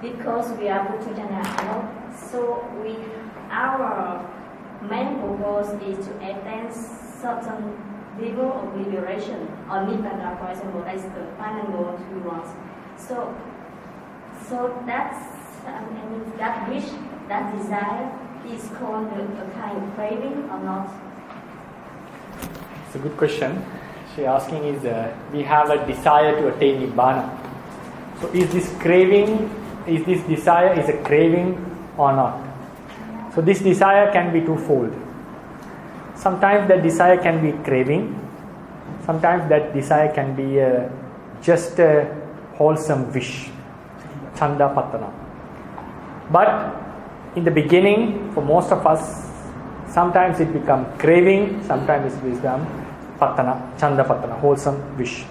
Because we are Puthujana, so our main purpose is to attain certain level of liberation or nibbana, for example, that's the final goal we want. So that's that wish, that desire is called a kind of craving or not? It's a good question. She's asking is we have a desire to attain nibbana. So is this desire is a craving or not? So this desire can be twofold. Sometimes that desire can be craving. Sometimes that desire can be just a wholesome wish, chanda patana. But in the beginning, for most of us, sometimes it becomes craving, sometimes it becomes patana, chanda patana, wholesome wish.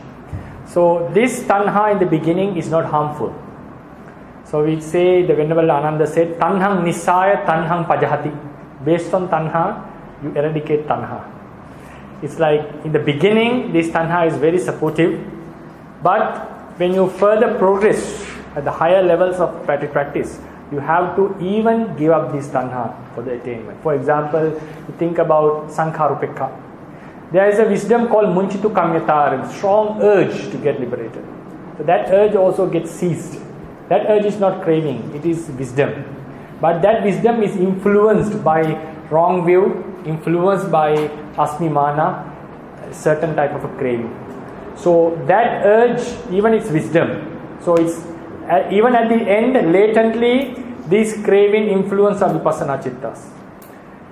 So this Taṇhā in the beginning is not harmful. So we say, the Venerable Ananda said, Taṇhang nisāya taṇhang pajahati. Based on Taṇhā, you eradicate Taṇhā. It's like in the beginning, this Taṇhā is very supportive. But when you further progress at the higher levels of practice, you have to even give up this Taṇhā for the attainment. For example, you think about Sakkāyadiṭṭhi. There is a wisdom called munchitu kamyata, a strong urge to get liberated. So that urge also gets seized. That urge is not craving, it is wisdom. But that wisdom is influenced by wrong view, influenced by asmimana, a certain type of a craving. So that urge, even its wisdom. So it's even at the end, latently, this craving influence of vipassana chittas.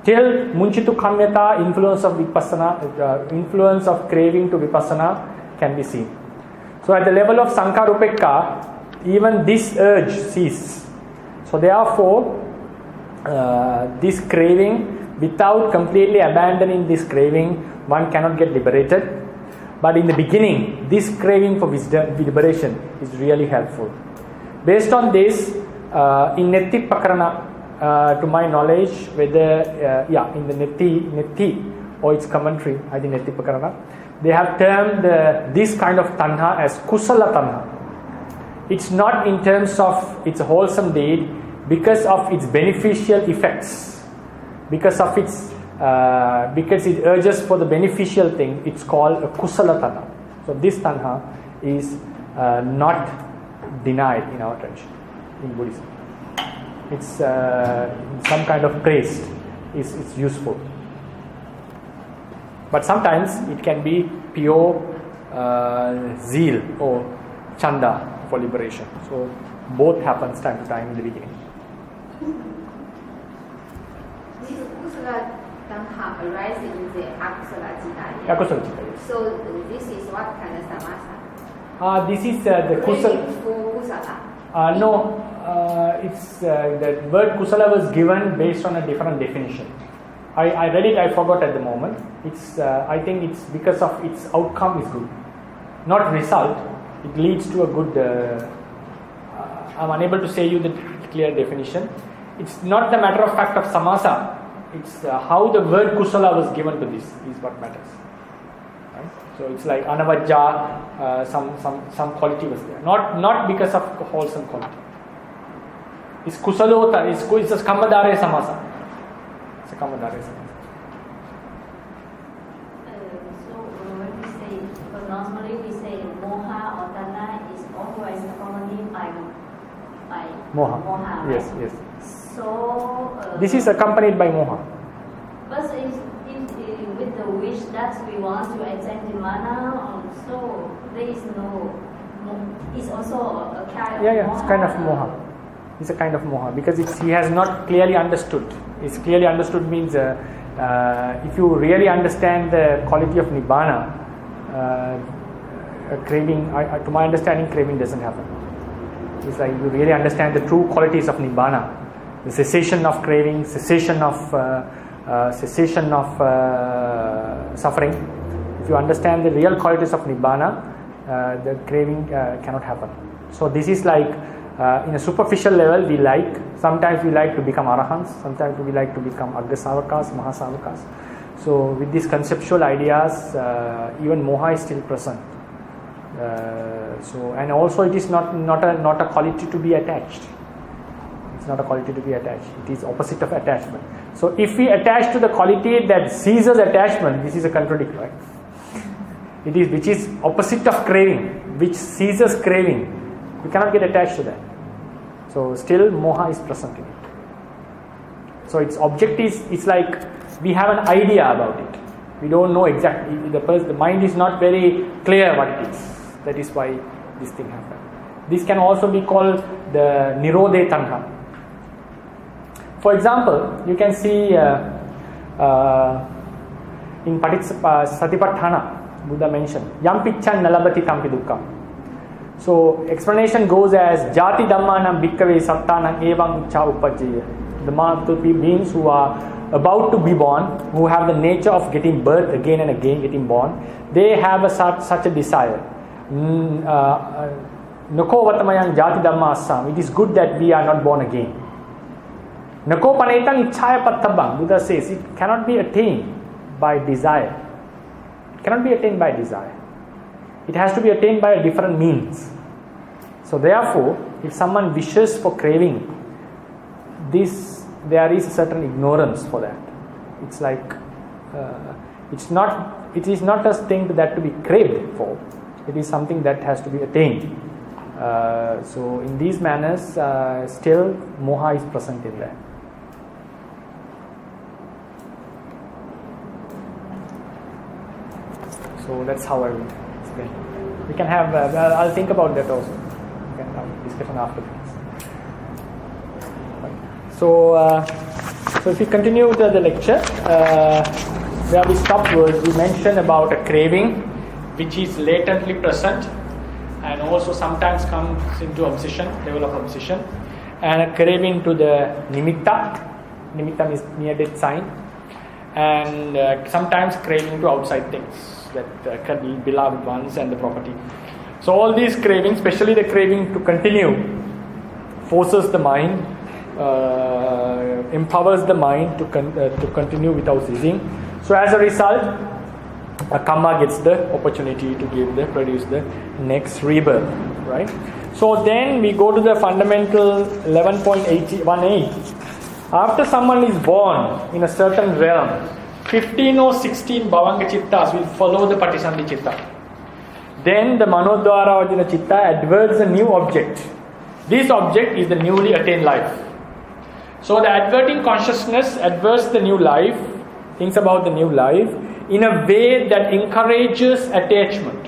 Till munchitu kamyata, influence of vipassana, influence of craving to vipassana can be seen. So at the level of Sakkāyadiṭṭhi, even this urge ceases. So therefore, this craving, without completely abandoning this craving, one cannot get liberated. But in the beginning, this craving for wisdom, liberation is really helpful. Based on this, in Netti Pakarana, to my knowledge, whether in the Netti or its commentary, I think Netti Pakarana, they have termed this kind of Taṇhā as Kusala Taṇhā. It's not in terms of its wholesome deed, because of its beneficial effects, because it urges for the beneficial thing. It's called a Kusala Taṇhā. So this Taṇhā is not denied in our tradition, in Buddhism. It's some kind of praise. It's useful. But sometimes it can be pure zeal or chanda for liberation. So both happens time to time in the beginning. This Kusala Taṇhā arises in the Akusala Citta. Akusala Citta, yes. So this is what kind of samasa? This is the Kusala. No, it's the word Kusala was given based on a different definition. I read it, I forgot at the moment. It's I think it's because of its outcome is good, not result. It leads to a good. I'm unable to say you the clear definition. It's not the matter of fact of samasa. It's how the word kusala was given to this is what matters. Right? So it's like Avijjā, some quality was there. Not because of wholesome quality. It's kusalota. It's a kammadare samasa. It's a kammadare samasa. So when we say, because normally we say moha or taṇhā is always accompanied by by Moha. Moha. Yes, Right? yes. So This is accompanied by Moha. but if with the wish that we want to attain Nirvana, so there is no. It's also a kind of Yeah, it's kind of moha. It's a kind of moha because he has not clearly understood. It's clearly understood means if you really understand the quality of nibbana, craving. To my understanding, craving doesn't happen. It's like you really understand the true qualities of nibbana, the cessation of craving, cessation of suffering. If you understand the real qualities of nibbana, the craving cannot happen. So this is like in a superficial level sometimes we like to become arahants, sometimes we like to become aggasavakas, mahasavakas. So with these conceptual ideas, even moha is still present. So and also it is not a quality to be attached. It's not a quality to be attached. It is opposite of attachment. So if we attach to the quality that ceases attachment, this is a contradiction, right? It is which is opposite of craving, which ceases craving. We cannot get attached to that. So still moha is present in it. So its object it's like we have an idea about it. We don't know exactly. The mind is not very clear what it is. That is why this thing happens. This can also be called the Nirodhe Taṇhā. For example, you can see in Satipatthana, Buddha mentioned, Yam picchan nalabati tampi dukkam. So explanation goes as Jati Dhammanam Bhikkave Sattanam Evam Ichcha Uppajjaya. The beings who are about to be born, who have the nature of getting birth again and again, getting born, they have such a desire. Nako vatamayang Jati Dhamma Assam. It is good that we are not born again. Nako panetang Ichchaya Pattabang. Buddha says it cannot be attained by desire. It cannot be attained by desire. It has to be attained by a different means. So therefore, if someone wishes for craving, there is a certain ignorance for that. It's like it is not a thing that to be craved for. It is something that has to be attained. So in these manners, still moha is present in there. So that's how I will explain. We can have. I'll think about that also. We can have a discussion after this. Right. So if we continue with the lecture, where we stopped was we mentioned about a craving, which is latently present, and also sometimes comes into obsession, level of obsession, and a craving to the nimitta. Nimitta means near death sign, and sometimes craving to outside things. That beloved ones and the property. So all these cravings, especially the craving to continue, forces the mind, empowers the mind to continue without ceasing. So as a result, a karma gets the opportunity to produce the next rebirth, right? So then we go to the fundamental 11.18. After someone is born in a certain realm, 15 or 16 bhavanga chittas will follow the patisandhi chitta. Then the manodvara vajana chitta adverts a new object. This object is the newly attained life. So the adverting consciousness adverts the new life, thinks about the new life in a way that encourages attachment.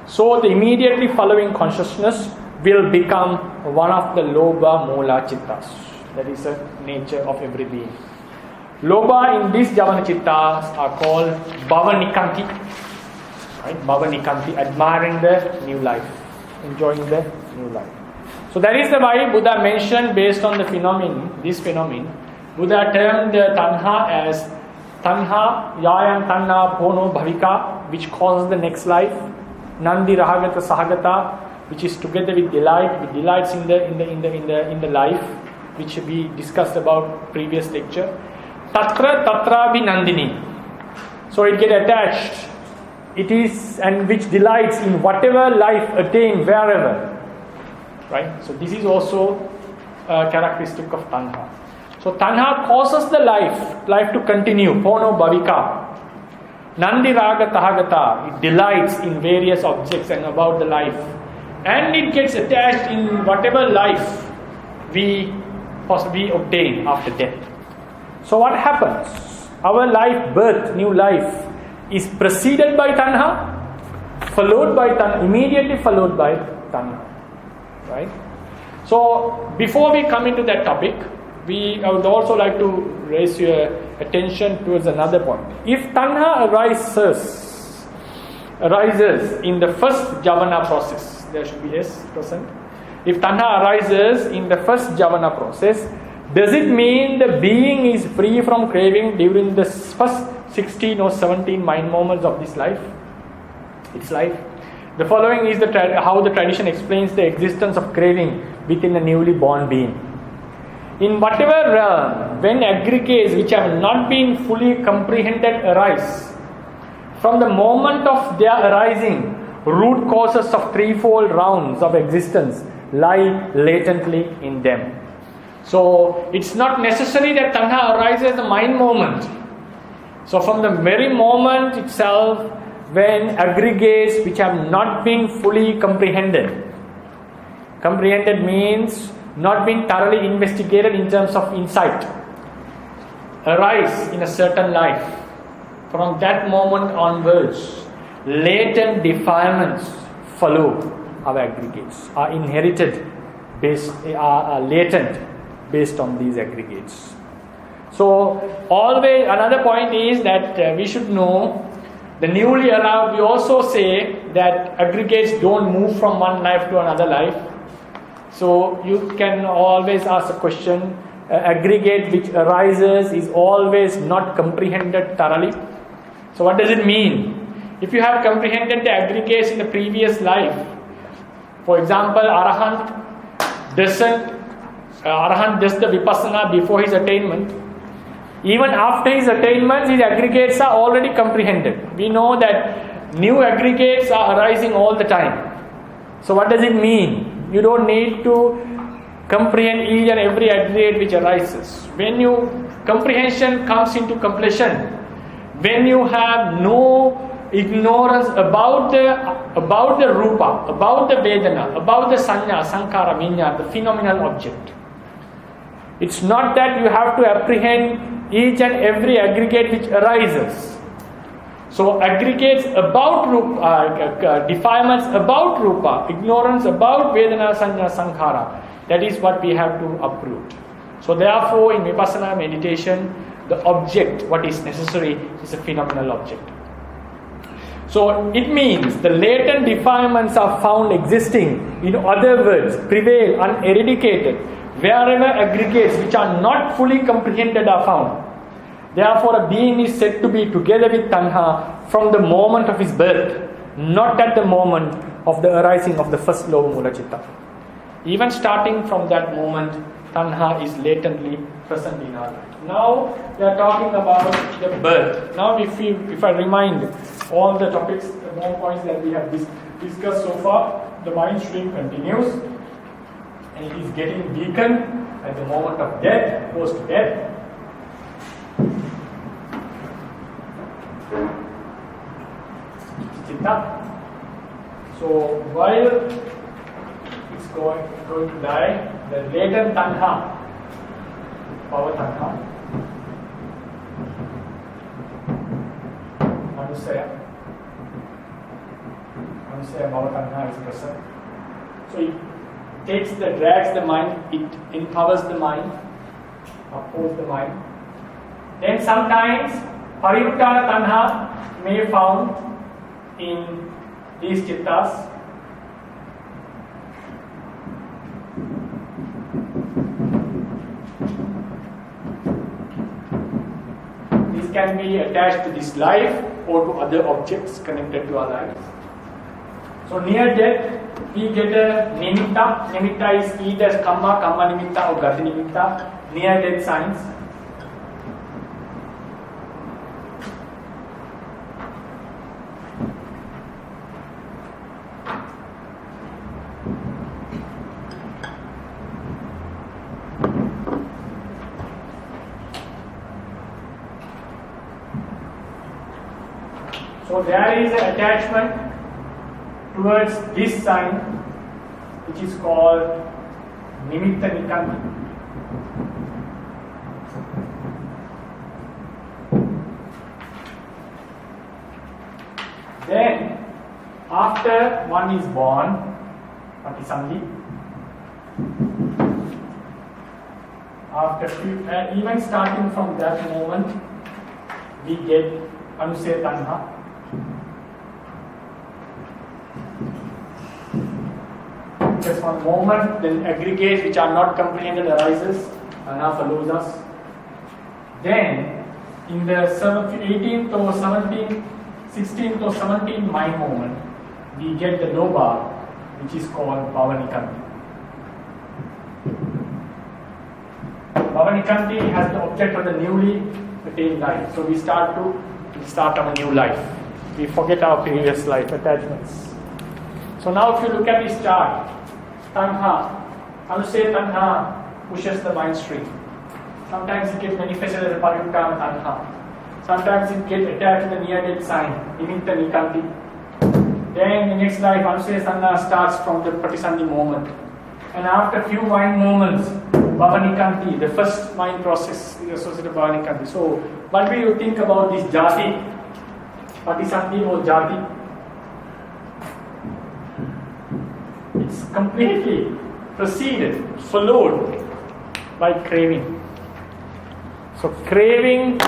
So the immediately following consciousness will become one of the lobha mula chittas. That is the nature of every being. Lobha in these javana chittas are called bhava nikanti. Right? Bhava nikanti, admiring the new life, enjoying the new life. So that is the why Buddha mentioned, based on the this phenomenon, Buddha termed the Taṇhā as Taṇhā, Yayam Taṇhā Bhono Bhavika, which causes the next life. Nandi Rahagata Sahagata, which is together with delight, with delights in the life, which we discussed about previous lecture. Tatra bhi nandini. So it gets attached. It is, and which delights in whatever life attained wherever. Right? So this is also a characteristic of Taṇhā. So Taṇhā causes the life to continue. Pono bhavika. Nandi Raga Tahagata, it delights in various objects and about the life. And it gets attached in whatever life we possibly obtain after death. So what happens? Our life, birth, new life, is preceded by Taṇhā, followed by Taṇhā, immediately followed by Taṇhā. Right? So before we come into that topic, I would also like to raise your attention towards another point. If Taṇhā arises in the first Javana process, there should be S present. If Taṇhā arises in the first Javana process, does it mean the being is free from craving during the first 16 or 17 mind moments of this life? Its life. The following is how the tradition explains the existence of craving within a newly born being. In whatever realm, when aggregates which have not been fully comprehended arise, from the moment of their arising, root causes of threefold rounds of existence lie latently in them. So it's not necessary that Taṇhā arises at the mind moment. So from the very moment itself, when aggregates which have not been fully comprehended means not been thoroughly investigated in terms of insight, arise in a certain life. From that moment onwards, latent defilements follow our aggregates, are inherited, are latent based on these aggregates. So always another point is that we should know the newly arrived, we also say that aggregates don't move from one life to another life. So you can always ask a question, aggregate which arises is always not comprehended thoroughly. So what does it mean? If you have comprehended the aggregates in the previous life, for example, Arahant does the Vipassana before his attainment. Even after his attainment, his aggregates are already comprehended. We know that new aggregates are arising all the time. So what does it mean? You don't need to comprehend each and every aggregate which arises. When comprehension comes into completion, when you have no ignorance about the rupa, about the vedana, about the sanya, sankara, viññāna, the phenomenal object. It's not that you have to apprehend each and every aggregate which arises. So aggregates about rupa, defilements about rupa, ignorance about vedana, sanya, sankhara, that is what we have to uproot. So therefore in Vipassana meditation, the object, what is necessary, is a phenomenal object. So it means the latent defilements are found existing, in other words, prevail uneradicated, wherever aggregates which are not fully comprehended are found. Therefore a being is said to be together with Taṇhā from the moment of his birth, not at the moment of the arising of the first lower mula citta. Even starting from that moment, Taṇhā is latently present in our life. Now we are talking about the birth. Now if I remind all the topics, the more points that we have discussed so far, the mind stream continues and it is getting weakened at the moment of death, post-death. Chitta. So while it's going to die, the latent Taṇhā, Bhava Taṇhā, Anusaya Bhava Taṇhā is present. So it drags the mind, it empowers the mind, upholds the mind. Then sometimes Parivrttana Taṇhā may be found in these chittas. This can be attached to this life or to other objects connected to our lives. So near death, we get a nimitta. Nimitta is either kamma nimitta or gati nimitta. Near death signs. So there is an attachment towards this sign, which is called nimitta nikanti. Then, after one is born, Patisandhi, after even starting from that moment, we get Anusaya Taṇhā. Just one moment, then aggregates which are not comprehended arises, Taṇhā follows us. Then, in the 18th or 17th, 16th or 17th mind moment, we get the lobha, which is called Bhava Nikanti. Bhava Nikanti has the object of the newly attained life. So we start our new life. We forget our previous life attachments. So now if you look at this chart, Taṇhā, Anusaya Taṇhā pushes the mind stream. Sometimes it gets manifested as a Parivrttana Taṇhā. Sometimes it gets attached to the near-death sign, nimitta nikanti. Then the next life, Anusaya Taṇhā starts from the Patisandhi moment. And after few mind moments, Bhava Nikanti, the first mind process is associated with Bhava Nikanti. So, what do you think about this jati, Patisandhi or jati? It's completely preceded, followed by craving. So, craving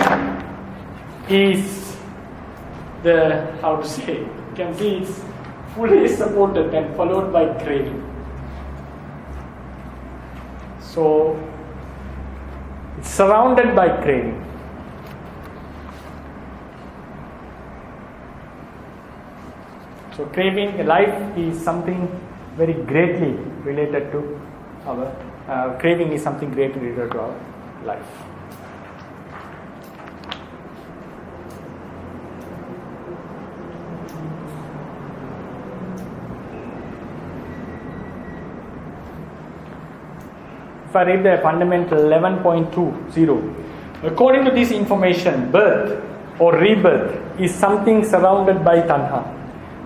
is the, you can see it's fully supported and followed by craving. So, it's surrounded by craving. So, craving, life is something very greatly related to our, craving is something greatly related to our life. If I read the fundamental 11.20, according to this information, birth or rebirth is something surrounded by Taṇhā.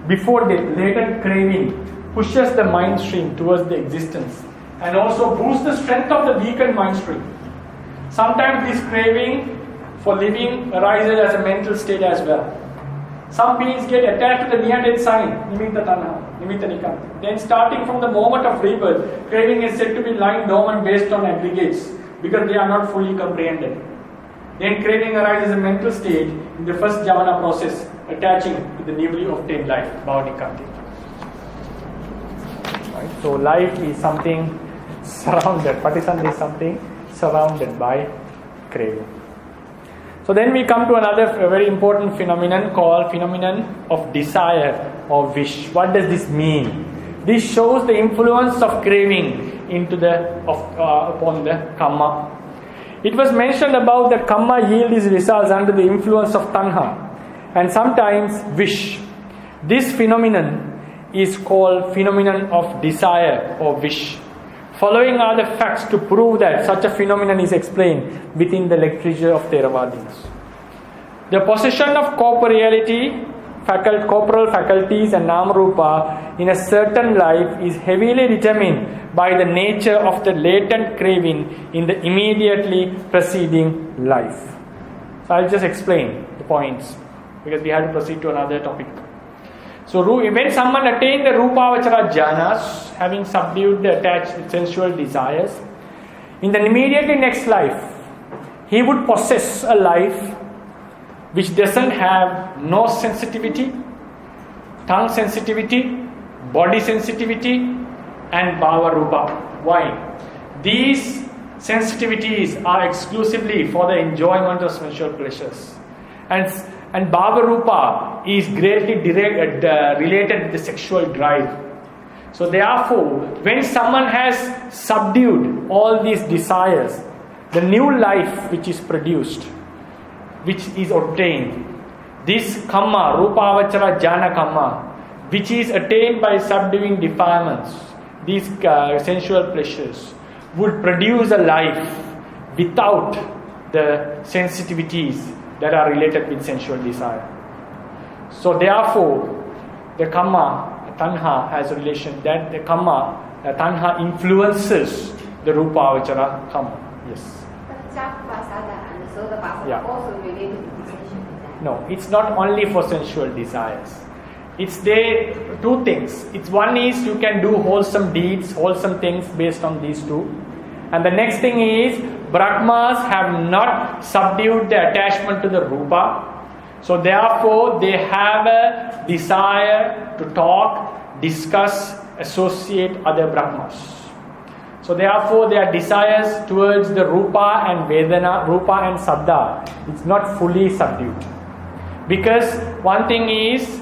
Before that, latent craving pushes the mind stream towards the existence and also boosts the strength of the weakened mind stream. Sometimes this craving for living arises as a mental state as well. Some beings get attached to the near-death sign, nimitta Taṇhā, nimitta nikanti. Then starting from the moment of rebirth, craving is said to be lying dormant based on aggregates because they are not fully comprehended. Then craving arises as a mental state in the first jhana process, attaching to the newly obtained life, Bhava Nikanti. Right? So life is something surrounded, Patisandhi is something surrounded by craving. So then we come to another very important phenomenon called phenomenon of desire or wish. What does this mean? This shows the influence of craving into upon the karma. It was mentioned above that karma yield its results under the influence of Taṇhā and sometimes wish. This phenomenon is called phenomenon of desire or wish. Following are the facts to prove that such a phenomenon is explained within the literature of Theravadins. The possession of corporeality, corporal faculties and nama-rupa in a certain life is heavily determined by the nature of the latent craving in the immediately preceding life. So I'll just explain the points because we have to proceed to another topic. So when someone attained the Rupavachara jhanas, having subdued the attached sensual desires, in the immediately next life, he would possess a life which doesn't have no sensitivity, tongue sensitivity, body sensitivity, and bhava rupa. Why? These sensitivities are exclusively for the enjoyment of sensual pleasures. And bhava rupa is greatly related with the sexual drive. So therefore, when someone has subdued all these desires, the new life which is produced, which is obtained, this kamma, rupavachara jhana kamma, which is attained by subduing defilements, these sensual pleasures, would produce a life without the sensitivities that are related with sensual desire. So therefore, the Kamma, Taṇhā has a relation that the Kamma, Taṇhā influences the Rupa Avijjā Kamma. Yes. But Chakkhupasada and Sotapasada Yeah. also related to sensual desire. No, it's not only for sensual desires. It's there two things. It's one is you can do wholesome deeds, wholesome things based on these two. And the next thing is Brahmas have not subdued the attachment to the Rupa. So therefore they have a desire to talk, discuss, associate other Brahmas. So therefore their desires towards the Rupa and Vedana, Rupa and Saddha, it's not fully subdued. Because one thing is,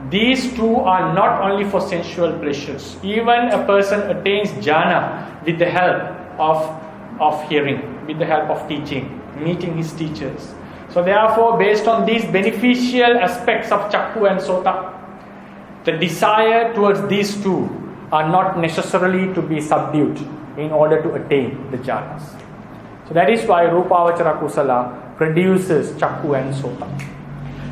these two are not only for sensual pleasures. Even a person attains jhana with the help of hearing, with the help of teaching, meeting his teachers. So therefore, based on these beneficial aspects of Chakku and Sota, the desire towards these two are not necessarily to be subdued in order to attain the jhanas. So that is why Rupa Avijjā Kusala produces Chakku and Sota.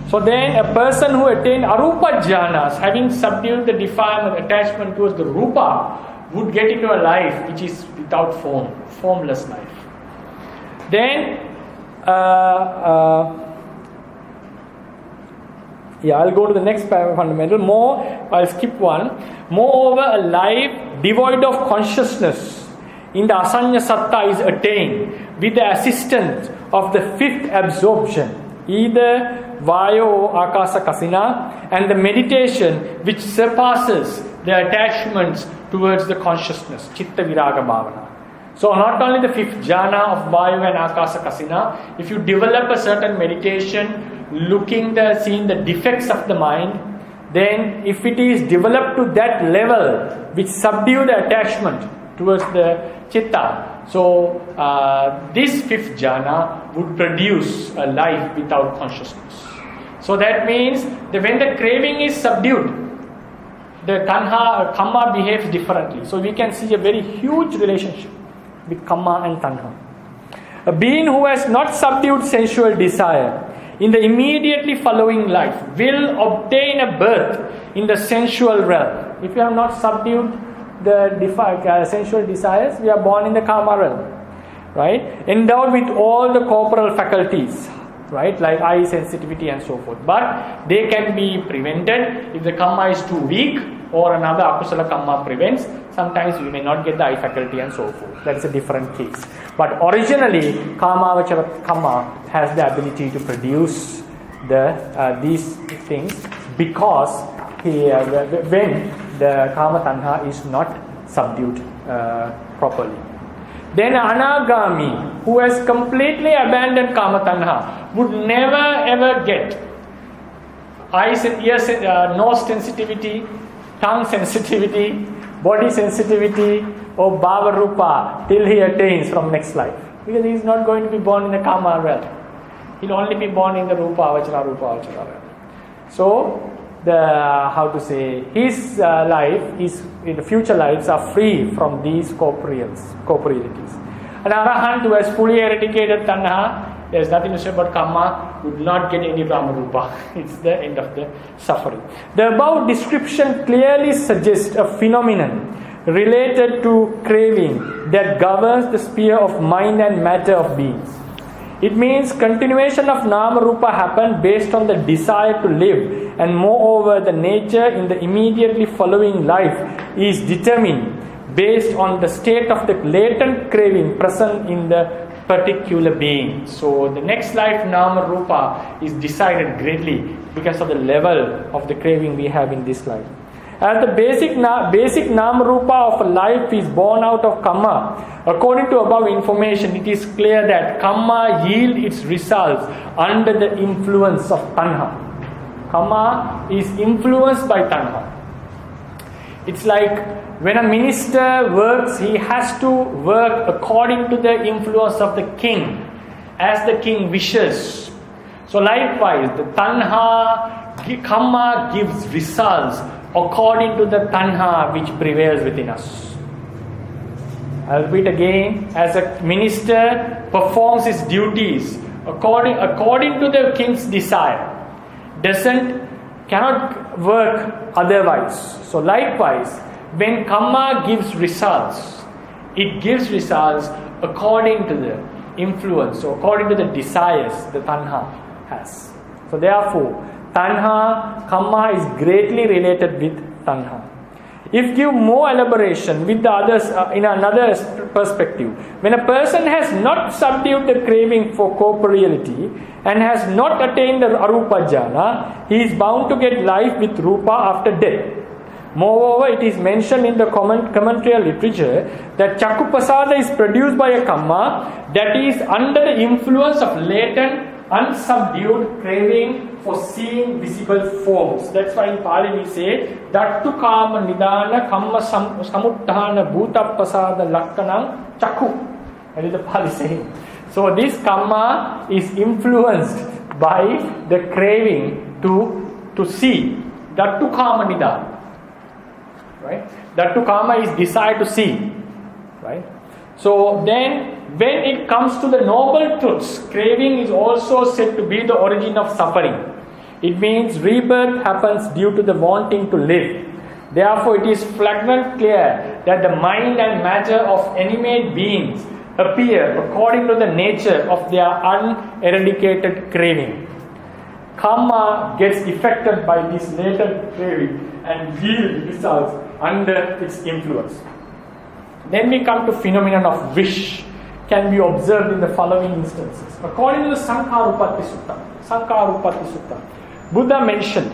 So then a person who attained Arupa jhanas, having subdued the defilement, attachment towards the Rupa, would get into a life which is without form, formless life. Then, I'll go to the next fundamental. I'll skip one. Moreover, a life devoid of consciousness in the Asanya Satta is attained with the assistance of the fifth absorption, either Vayo or Akasa Kasina, and the meditation which surpasses the attachments towards the consciousness, Chitta Viraga Bhavana. So not only the fifth jhana of Vayu and Akasa Kasina, if you develop a certain meditation, seeing the defects of the mind, then if it is developed to that level which subdue the attachment towards the Chitta, so this fifth jhana would produce a life without consciousness. So that means that when the craving is subdued, the Taṇhā, Kamma behaves differently. So we can see a very huge relationship with Kamma and Taṇhā. A being who has not subdued sensual desire in the immediately following life will obtain a birth in the sensual realm. If you have not subdued the sensual desires, we are born in the Kama realm, right? Endowed with all the corporal faculties, right, like eye sensitivity and so forth. But they can be prevented if the Kamma is too weak or another Akusala Kamma prevents. Sometimes we may not get the eye faculty and so forth. That is a different case. But originally, Kama Avijjā Kamma has the ability to produce these things because when the Kama Taṇhā is not subdued properly. Then Anagami, who has completely abandoned Kama Taṇhā, would never ever get eyes and ears, nose sensitivity, tongue sensitivity, body sensitivity, or Bhava Rupa till he attains from next life. Because he is not going to be born in the Kama realm. He will only be born in the Rupa Avijjā realm. So, his life is, in the future lives are free from these corporealities. An Arahant who has fully eradicated Taṇhā, there is nothing to say about Kamma, would not get any Brahma Rupa. It's the end of the suffering. The above description clearly suggests a phenomenon related to craving that governs the sphere of mind and matter of beings. It means continuation of Nama Rupa happen based on the desire to live, and moreover the nature in the immediately following life is determined based on the state of the latent craving present in the particular being. So the next life Nama Rupa is decided greatly because of the level of the craving we have in this life. As the basic Nama Rupa of a life is born out of Kamma, according to above information, it is clear that Kamma yield its results under the influence of Taṇhā. Kamma is influenced by Taṇhā. It's like when a minister works, he has to work according to the influence of the king, as the king wishes. So likewise, the Taṇhā, Kamma gives results according to the Taṇhā which prevails within us. I'll repeat again, as a minister performs his duties according to the king's desire, doesn't cannot work otherwise. So likewise, when karma gives results, it gives results according to the influence, so according to the desires the Taṇhā has. So therefore, Taṇhā, karma is greatly related with Taṇhā. If give more elaboration with the others in another perspective, when a person has not subdued the craving for corporeality and has not attained the arupa jhana, he is bound to get life with rupa after death. Moreover, it is mentioned in the commentary literature that Chakupasada is produced by a karma that is under the influence of latent, unsubdued craving for seeing visible forms. That's why in Pali we say Dattu Kama Nidana Kamma Samuddhana Bhutapasada Lakkanam Chaku. That is the Pali saying. So this karma is influenced by the craving to see. Dattu Kama Nidana. Right? Dattu Kama is desire to see. Right? So then when it comes to the noble truths, craving is also said to be the origin of suffering. It means rebirth happens due to the wanting to live. Therefore, it is flagrant clear that the mind and matter of animate beings appear according to the nature of their uneradicated craving. Karma gets affected by this latent craving and yield results under its influence. Then we come to phenomenon of wish, can be observed in the following instances. According to the Sakkāyadiṭṭhi Sutta, Buddha mentioned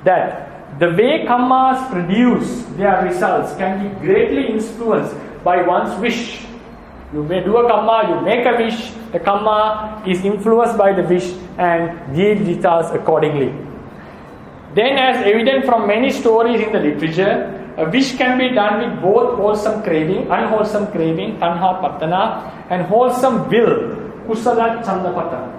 that the way karmas produce their results can be greatly influenced by one's wish. You may do a karma, you make a wish, the karma is influenced by the wish and yield results accordingly. Then, as evident from many stories in the literature, a wish can be done with both wholesome craving, unwholesome craving, Taṇhā Patana, and wholesome will, Kusala Chandapatana.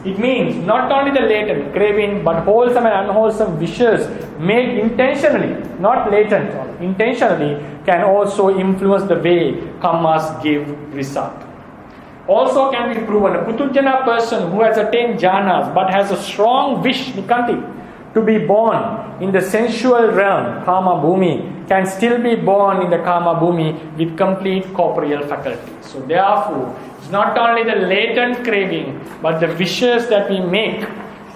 It means not only the latent craving, but wholesome and unwholesome wishes made intentionally, not latent, intentionally, can also influence the way karmas give result. Also can be proven, a Putujjana person who has attained jhanas but has a strong wish, nikanti, to be born in the sensual realm, Kama Bhumi, can still be born in the Kama Bhumi with complete corporeal faculty. So therefore, it's not only the latent craving, but the wishes that we make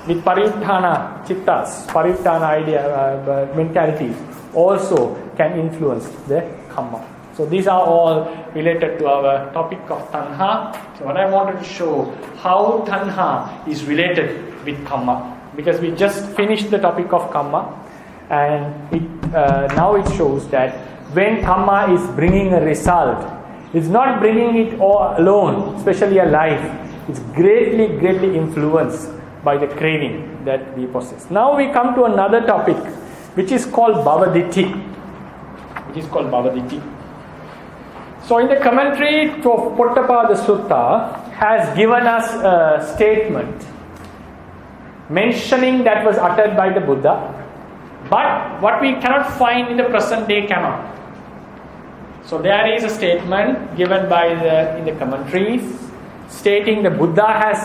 with Parivdhana Chittas, Parivdhana idea, mentalities, also can influence the karma. So these are all related to our topic of Taṇhā. So what I wanted to show, how Taṇhā is related with karma. Because we just finished the topic of karma, and now it shows that when karma is bringing a result, it's not bringing it all alone, especially a life. It's greatly influenced by the craving that we possess. Now we come to another topic, which is called Bhava Dt. So in the commentary to Pottapada Sutta has given us a statement mentioning that was uttered by the Buddha, but what we cannot find in the present day cannot. So there is a statement given by in the commentaries stating the Buddha has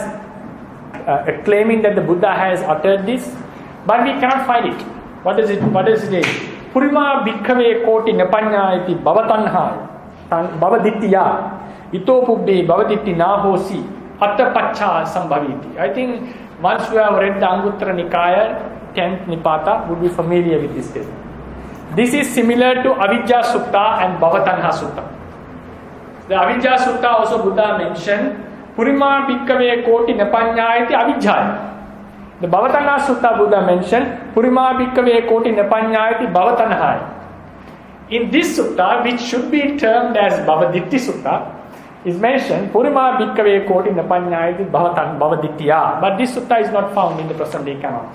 claiming that the Buddha has uttered this, but we cannot find it. What is it? Purima bhikkhave koti nepanya iti bhavatanha bhavadittya ito pubbe bhavaditti nahosi atta pacha sambhaviti. I think once you have read the Anguttara Nikaya 10th Nipata, would be familiar with this statement. This is similar to Avijjā Sutta and Bhava Taṇhā Sutta. The Avijjā Sutta also Buddha mentioned Purima bhikkhave koti nepanya iti avijjhaya. The Bhava Taṇhā Sutta Buddha mentioned Purima bhikkhave koti nepanya iti Bhava Taṇhā. In this sutta, which should be termed as Bhava Dt Sutta, is mentioned Purima bhikkhave koti nepanya iti Bhava Dittya. But this sutta is not found in the present day canon.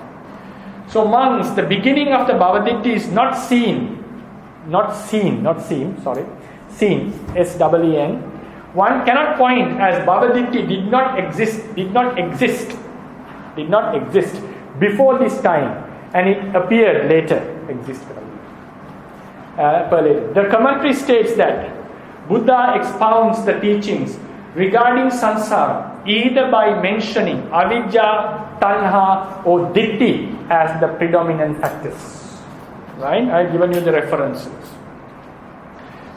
So monks, the beginning of the Bhava Dt is seen, S-E-E-N. One cannot point as Bhava Dt did not exist before this time, and it appeared later, The commentary states that Buddha expounds the teachings regarding samsara either by mentioning Avijjā, Taṇhā or Diṭṭhi as the predominant factors. Right? I've given you the references.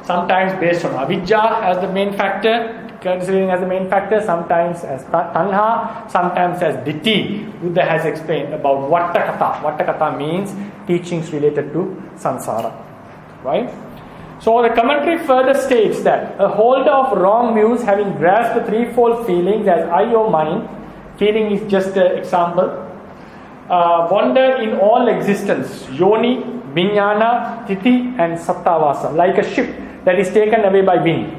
Sometimes based on Avijjā as the main factor, considering as the main factor, sometimes as Taṇhā, sometimes as Diṭṭhi. Buddha has explained about Vattakatha. Vattakatha means teachings related to samsara. Right? So the commentary further states that a holder of wrong views having grasped the threefold feelings as I or mine, feeling is just an example, wander in all existence, yoni, vijnana, titi and sattavasa, like a ship that is taken away by wind,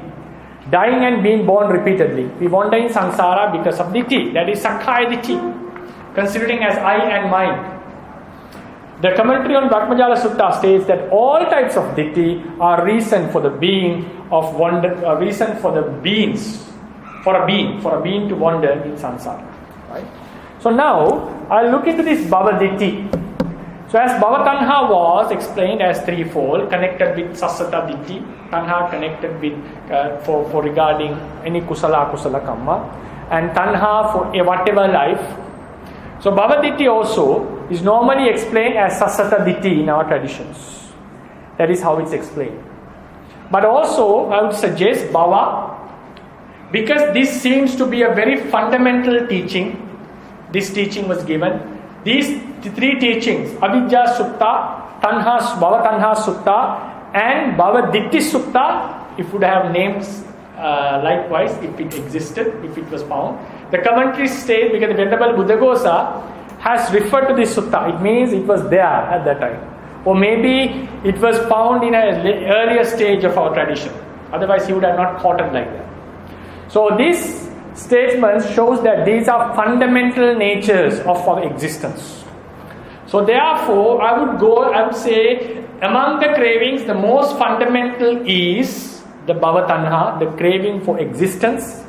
dying and being born repeatedly. We wander in samsara because of Diṭṭhi, that is Sakkāyadiṭṭhi, considering as I and mine. The commentary on Brahmajala Sutta states that all types of Diṭṭhi are reason for the being of wonder, reason for the beings, for a being to wander in samsara. Right? So now I'll look into this Bhava Dt. So as Bhava Taṇhā was explained as threefold, connected with Sassata Diṭṭhi, Taṇhā connected with for regarding any kusala akusala kamma, and Taṇhā for whatever life. So Bhava Dt also is normally explained as Sassata Diṭṭhi in our traditions. That is how it's explained. But also I would suggest Bhava, because this seems to be a very fundamental teaching. This teaching was given. These three teachings, Avijjā Sutta, Bhava Taṇhā Sutta and Bhava Dt Sutta, if would have names likewise, if it existed, if it was found. The commentary state, because the Venerable Buddhaghosa has referred to this sutta, it means it was there at that time. Or maybe it was found in an earlier stage of our tradition. Otherwise he would have not quoted like that. So this statement shows that these are fundamental natures of our existence. So therefore, I would say among the cravings, the most fundamental is the Bhava Taṇhā, the craving for existence,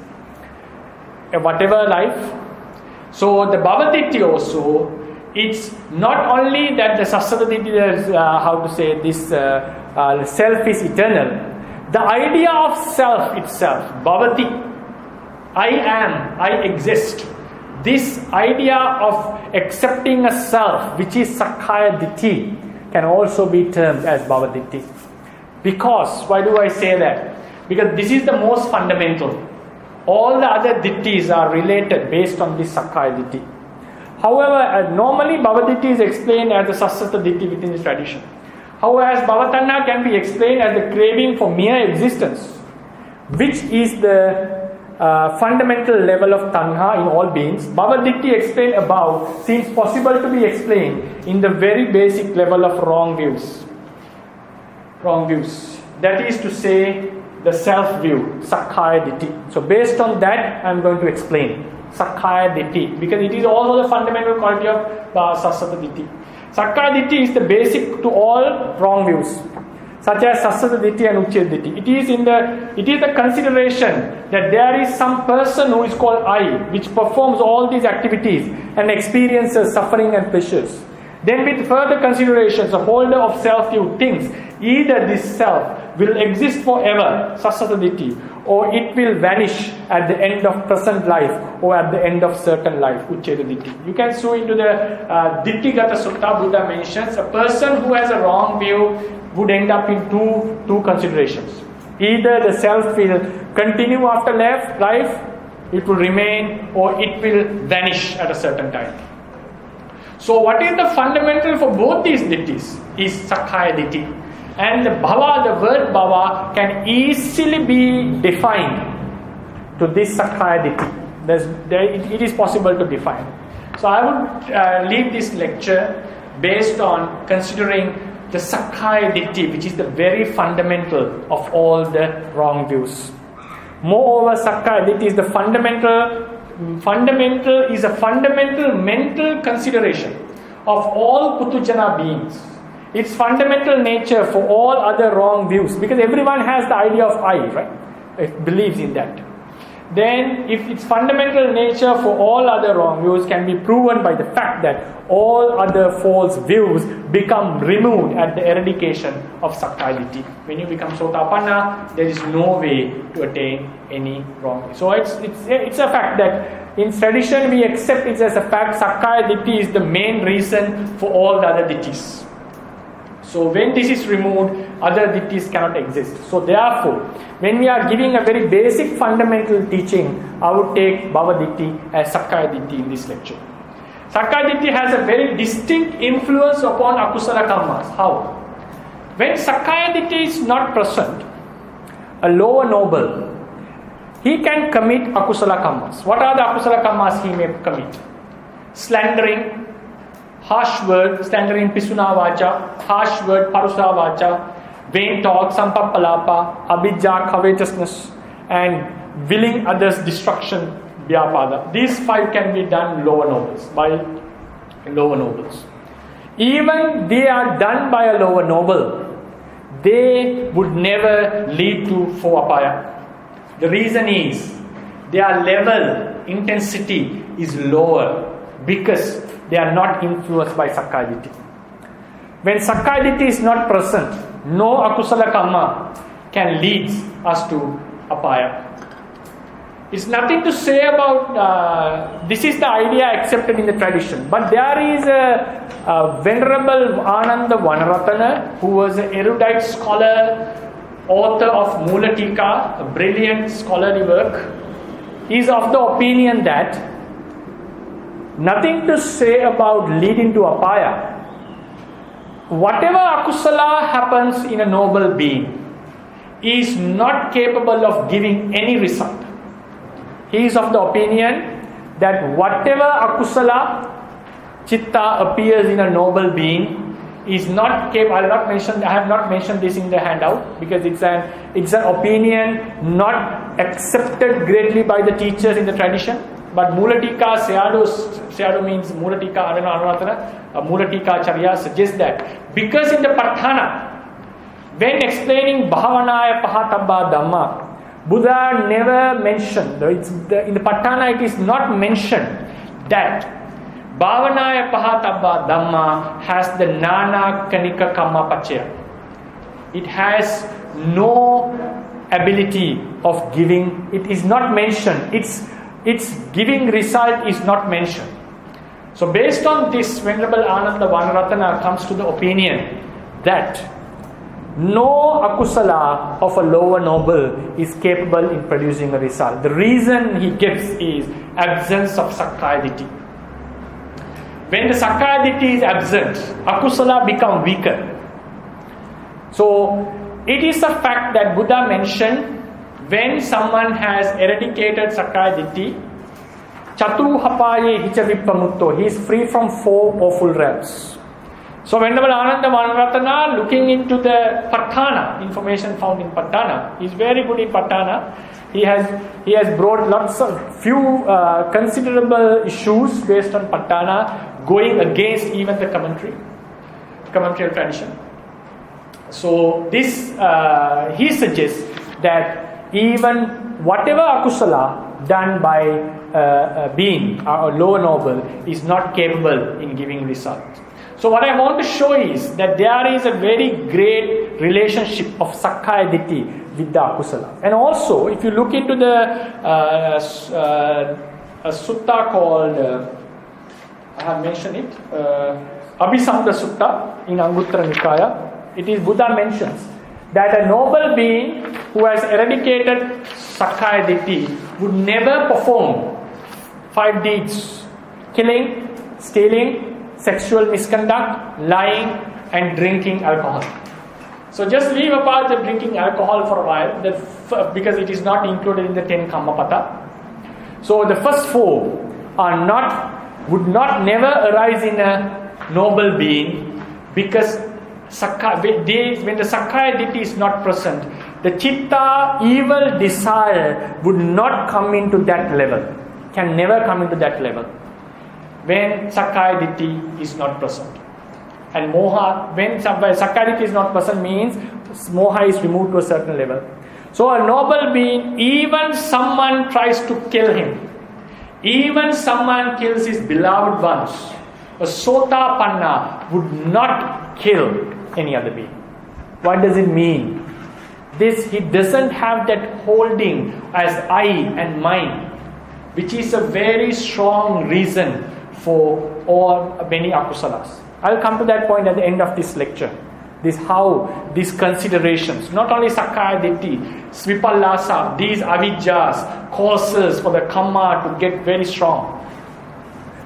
whatever life. So the Bhava Dt also, it's not only that the Sassata Diṭṭhi, this self is eternal. The idea of self itself, Bhavati, I am, I exist. This idea of accepting a self, which is Sakkāyadiṭṭhi, can also be termed as Bhava Dt. Because, why do I say that? Because this is the most fundamental. All the other Ditthis are related based on this Sakkāyadiṭṭhi. However, normally Bhava Dt is explained as the Sassata Diṭṭhi within this tradition. However, as Bhava Taṇhā can be explained as the craving for mere existence, which is the fundamental level of Taṇhā in all beings. Bhava Dt explained above seems possible to be explained in the very basic level of wrong views. Wrong views. That is to say, the self-view, Sakkāyadiṭṭhi. So based on that, I am going to explain Sakkāyadiṭṭhi, because it is also the fundamental quality of Sassata Diṭṭhi. Sakkāyadiṭṭhi is the basic to all wrong views, such as Sassata Diṭṭhi and Untitled Diṭṭhi. It is the consideration that there is some person who is called I, which performs all these activities and experiences suffering and pleasures. Then with further considerations, the holder of self-view thinks either this self will exist forever, Sassata Diṭṭhi, or it will vanish at the end of present life or at the end of certain life, Ucceda Diṭṭhi. You can see into the Diṭṭhigata Sutta, Buddha mentions a person who has a wrong view would end up in two considerations. Either the self will continue after life, it will remain, or it will vanish at a certain time. So what is the fundamental for both these ditthis is Sakkāyadiṭṭhi. And the bhava, the word bhava, can easily be defined to this Sakkāyadiṭṭhi. It is possible to define. So I would leave this lecture based on considering the Sakkāyadiṭṭhi, which is the very fundamental of all the wrong views. Moreover, Sakkāyadiṭṭhi is the fundamental mental consideration of all Putujana beings. Its fundamental nature for all other wrong views, because everyone has the idea of I, right? It believes in that. then if its fundamental nature for all other wrong views can be proven by the fact that all other false views become removed at the eradication of Sakkāyadiṭṭhi. When you become Sotapanna, there is no way to attain any wrong view. So it's a fact that in tradition we accept it as a fact. Sakkāyadiṭṭhi is the main reason for all the other ditthis. So when this is removed, other ditthis cannot exist. So therefore, when we are giving a very basic fundamental teaching, I would take Bhava Dt as Sakkāyadiṭṭhi in this lecture. Sakkāyadiṭṭhi has a very distinct influence upon akusala karmas. How? When Sakkāyadiṭṭhi is not present, a lower noble, he can commit akusala karmas. What are the akusala karmas he may commit? Slandering, harsh word, slandering pisuna vacha, harsh word parusa vacha, vain talk, sampappalapa, avijjā, covetousness, and willing others' destruction, vyapada. These 5 can be done lower nobles, by lower nobles. Even they are done by a lower noble, they would never lead to 4 apaya. The reason is their level, intensity is lower because they are not influenced by Sakkāyadiṭṭhi. When Sakkāyadiṭṭhi is not present, no akusala karma can lead us to apaya. It's nothing to say about this is the idea accepted in the tradition. But there is a venerable Ananda Vanaratana who was an erudite scholar, author of Mula Tika, a brilliant scholarly work. He is of the opinion that nothing to say about leading to apaya. Whatever akusala happens in a noble being is not capable of giving any result. He is of the opinion that whatever akusala chitta appears in a noble being is not capable. I have not mentioned this in the handout because it's an opinion not accepted greatly by the teachers in the tradition. But Mulatika Sayadaw means Mulatika Anuratana, Mulatika Charya suggests that because in the Taṇhā, when explaining Bhavanaya Pahatabba Dhamma, Buddha never mentioned, in the Taṇhā it is not mentioned that Bhavanaya Pahatabba Dhamma has the Nana Kanika Kamma Pachaya. It has no ability of giving, it is not mentioned, its giving result is not mentioned. So based on this, Venerable Ananda Vanaratana comes to the opinion that no akusala of a lower noble is capable in producing a result. The reason he gives is absence of Sakkāyadiṭṭhi. When the Sakkāyadiṭṭhi is absent, akusala become weaker. So it is a fact that Buddha mentioned when someone has eradicated Sakkāyadiṭṭhi, Chatuhapaye hicha vippamutto, he is free from 4 awful realms. So Venerable Ananda Vanaratana, looking into the Taṇhā, information found in Taṇhā, he is very good in Taṇhā. He has brought few considerable issues based on Taṇhā, going against even the commentary tradition. So this he suggests that even whatever akusala done by a being, a lower noble, is not capable in giving result. So what I want to show is that there is a very great relationship of Sakkāyadiṭṭhi with the akusala. And also, if you look into a sutta called, I have mentioned it, Abhisamudra Sutta in Anguttara Nikaya, it is Buddha mentions that a noble being who has eradicated Sakkāyadiṭṭhi would never perform 5 deeds: killing, stealing, sexual misconduct, lying, and drinking alcohol. So just leave apart the drinking alcohol for a while, because it is not included in the 10 Kammapata. So the first 4 would never arise in a noble being, because when the Sakkāyadiṭṭhi is not present, the chitta, evil desire, would not come into that level, can never come into that level when Sakkāyadiṭṭhi is not present. And moha, when Sakkāyadiṭṭhi is not present, means moha is removed to a certain level. So a noble being, even someone tries to kill him, even someone kills his beloved ones, a Sotapanna would not kill any other being. What does it mean? He doesn't have that holding as I and mine, which is a very strong reason for many akusalas. I'll come to that point at the end of this lecture. These considerations, not only Sakkāyadiṭṭhi, Svipallasa, these Avijjas, causes for the karma to get very strong.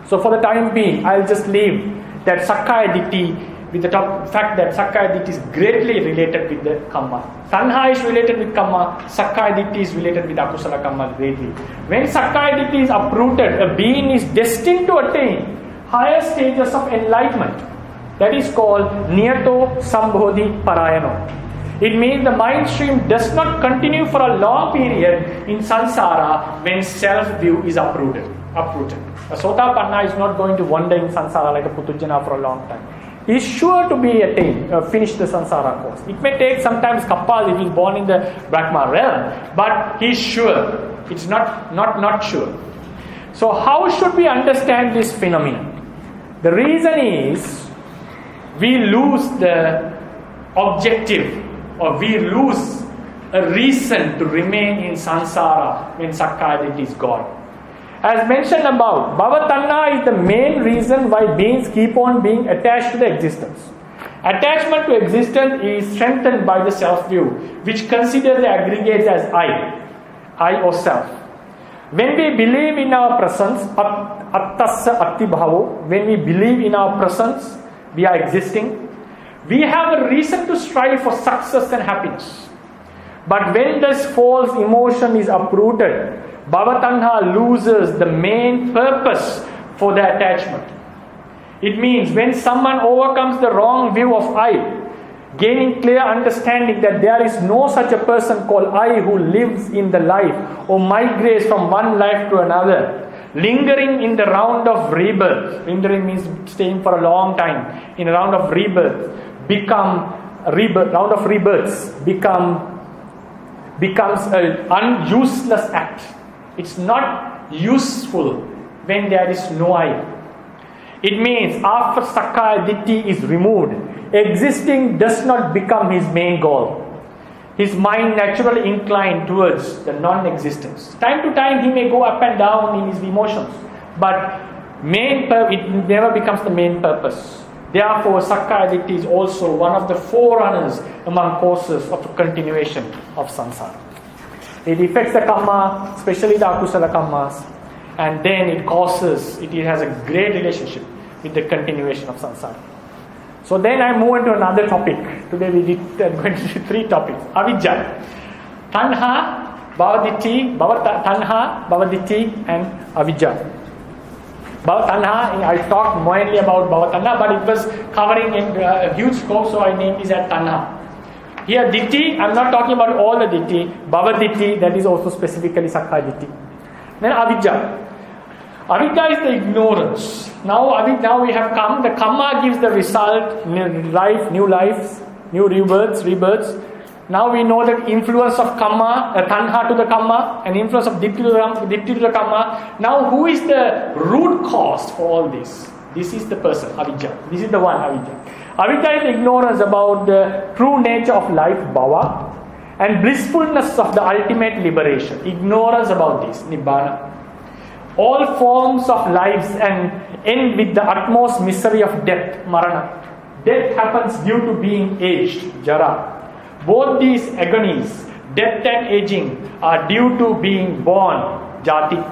So for the time being, I'll just leave that Sakkāyadiṭṭhi with the fact that Sakkāyadiṭṭhi is greatly related with the karma. Taṇhā is related with karma, Sakkāyadiṭṭhi is related with akusala karma greatly. When Sakkāyadiṭṭhi is uprooted, a being is destined to attain higher stages of enlightenment. That is called Niyato Sambodhi Parayano. It means the mind stream does not continue for a long period in samsara when self-view is uprooted. A Sotapanna is not going to wander in samsara like a Putujjana for a long time. He is sure to be attained, finish the samsara course. It may take sometimes kappas if he is born in the Brahma realm, but he is sure. It's not sure. So how should we understand this phenomenon? The reason is we lose the objective, or we lose a reason to remain in samsara when Sakkāyadiṭṭhi is gone. As mentioned above, Bhava Taṇhā is the main reason why beings keep on being attached to the existence. Attachment to existence is strengthened by the self-view, which considers the aggregates as I or self. When we believe in our presence, attasya atti bhavo, when we believe in our presence, we are existing, we have a reason to strive for success and happiness. But when this false emotion is uprooted, Bhava Taṇhā loses the main purpose for the attachment. It means when someone overcomes the wrong view of I, gaining clear understanding that there is no such a person called I who lives in the life or migrates from one life to another, lingering in the round of rebirth. Lingering means staying for a long time in a round of rebirth. Round of rebirths becomes an useless act. It's not useful when there is no I. It means after Sakkāyadiṭṭhi is removed, existing does not become his main goal. His mind naturally inclined towards the non-existence. Time to time he may go up and down in his emotions, but it never becomes the main purpose. Therefore, Sakkāyadiṭṭhi is also one of the forerunners among causes of the continuation of samsara. It affects the karma, especially the akusala karmas, and then it has a great relationship with the continuation of samsara. So then I move into another topic. Today we going to do 3 topics. Avijjā, Taṇhā, Bhava Dt, Taṇhā, Bhava Dt, and Avijjā. Bhava Taṇhā, I talked mainly about Bhava Taṇhā, but it was covering in a huge scope, so I named this as Taṇhā. Here Ditti, I'm not talking about all the Ditti. Bhava Dt, that is also specifically Sakkāyadiṭṭhi. Then Avijjā. Avijjā is the ignorance. Now we have come. The karma gives the result, new lives, new rebirths. Now we know the influence of karma, Taṇhā to the karma, and influence of Ditti to the karma. Now who is the root cause for all this? This is the person, Avijjā. This is the one, Avijjā. Avijjā is ignorance about the true nature of life, bhava, and blissfulness of the ultimate liberation. Ignorance about this, nibbana. All forms of lives end with the utmost misery of death, marana. Death happens due to being aged, jara. Both these agonies, death and aging, are due to being born, jati.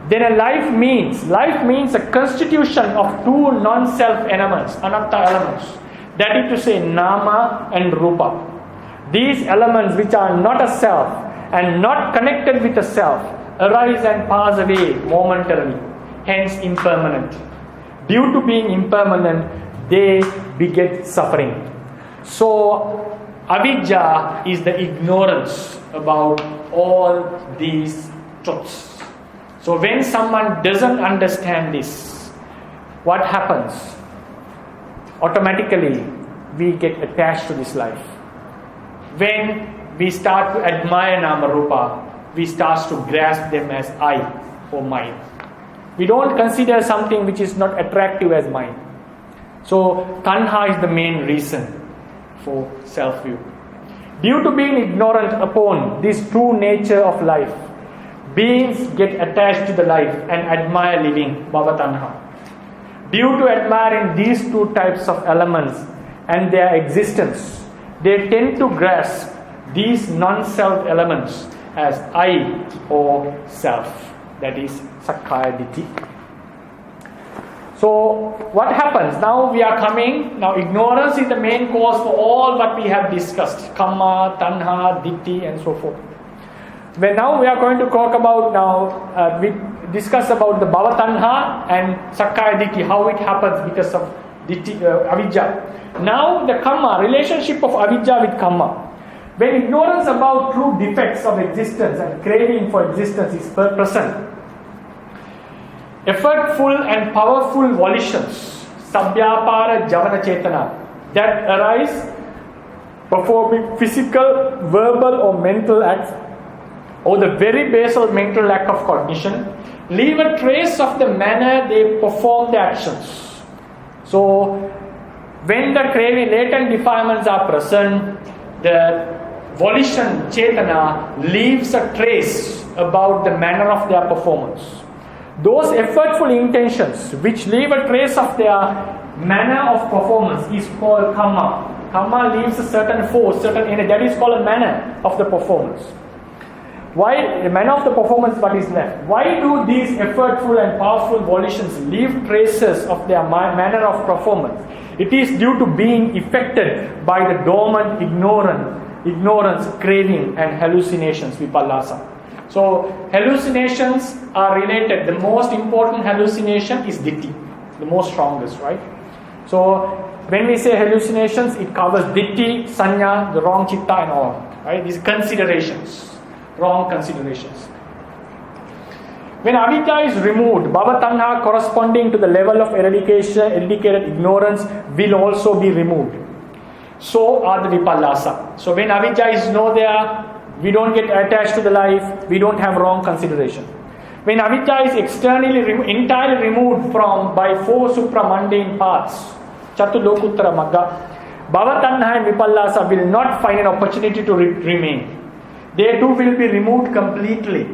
Then life means a constitution of 2 non-self elements, anatta elements. That is to say, nama and rupa. These elements, which are not a self and not connected with a self, arise and pass away momentarily, hence impermanent. Due to being impermanent, they beget suffering. So, Avijjā is the ignorance about all these truths. So when someone doesn't understand this, what happens? Automatically, we get attached to this life. When we start to admire Namarupa, we start to grasp them as I or mine. We don't consider something which is not attractive as mine. So Taṇhā is the main reason for self-view. Due to being ignorant upon this true nature of life, beings get attached to the life and admire living, Bhava Taṇhā. Due to admiring these two types of elements and their existence, they tend to grasp these non-self elements as I or self. That is Sakkāyadiṭṭhi. So what happens? Now we are coming, now ignorance is the main cause for all what we have discussed. Kamma, Taṇhā, Diṭṭhi and so forth. But now we are going to talk about, we discuss about the Bhava Taṇhā and Sakkāyadiṭṭhi, how it happens because of Avijjā. Now the Kamma, relationship of Avijjā with Kamma. When ignorance about true defects of existence and craving for existence is present, effortful and powerful volitions, sabhyapara javana chetana, that arise performing physical, verbal or mental acts, or the very basal mental lack of cognition, leave a trace of the manner they perform the actions. So, when the craving, latent defilements are present, the volition, chetana, leaves a trace about the manner of their performance. Those effortful intentions which leave a trace of their manner of performance is called Kamma. Kamma leaves a certain force, certain energy. That is called a manner of the performance. Why the manner of the performance what is left? Why do these effortful and powerful volitions leave traces of their manner of performance? It is due to being affected by the dormant ignorance, craving and hallucinations, vipallasa. So hallucinations are related. The most important hallucination is Diṭṭhi, the most strongest, right? So when we say hallucinations, it covers Diṭṭhi, Sanya, the wrong chitta and all, right? These considerations, wrong considerations. When Avijjā is removed, Bhava Taṇhā corresponding to the level of eradicated ignorance will also be removed. So are the vipallasa. So when Avijjā is no there, we don't get attached to the life, we don't have wrong consideration. When Avijjā is externally entirely removed from by four supramundane paths, Chatulokuttara Magga, Bhava Taṇhā and vipallasa will not find an opportunity to remain. They too will be removed completely.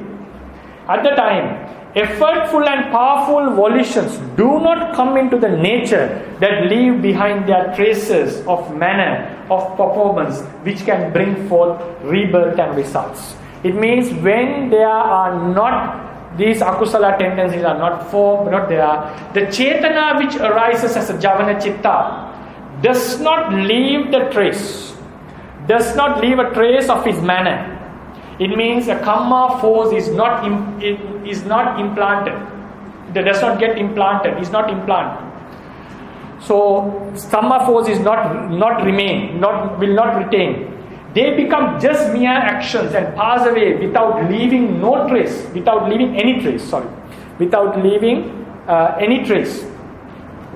At the time, effortful and powerful volitions do not come into the nature that leave behind their traces of manner of performance which can bring forth rebirth and results. It means when there are not, these akusala tendencies are not there, the chetana which arises as a javana chitta does not leave the trace, does not leave a trace of his manner. It means a kamma force is not implanted. It does not get implanted. Is not implanted. So kamma force is not remain. Will not retain. They become just mere actions and pass away without leaving no trace. Without leaving any trace. Without leaving any trace.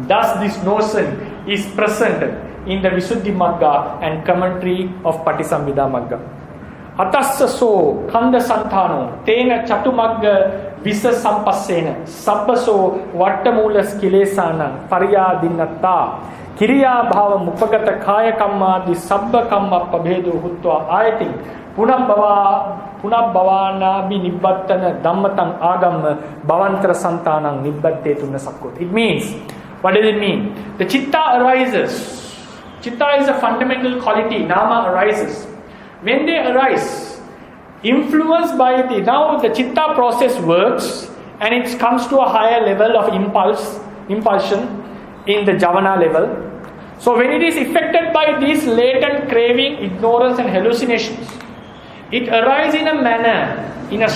Thus, this notion is present in the Visuddhi Magga and commentary of Patisambhida Magga. Atassaso kanda santano tena chatumagga visa sampassena sabbaso vattamulas kilesana paryadinnatta kiriya bhava mupagata kaya kamma di sabba kamma pabhedu hutva ayati punabhavana bi nibbattana dhammatang agam bhavantra santanang nibbattetuna sakkot. It means, what does it mean? The chitta arises. Chitta is a fundamental quality. Nama arises. When they arise, influenced by now the chitta process works and it comes to a higher level of impulsion in the javana level. So when it is affected by these latent craving, ignorance and hallucinations, it arises in a manner, in a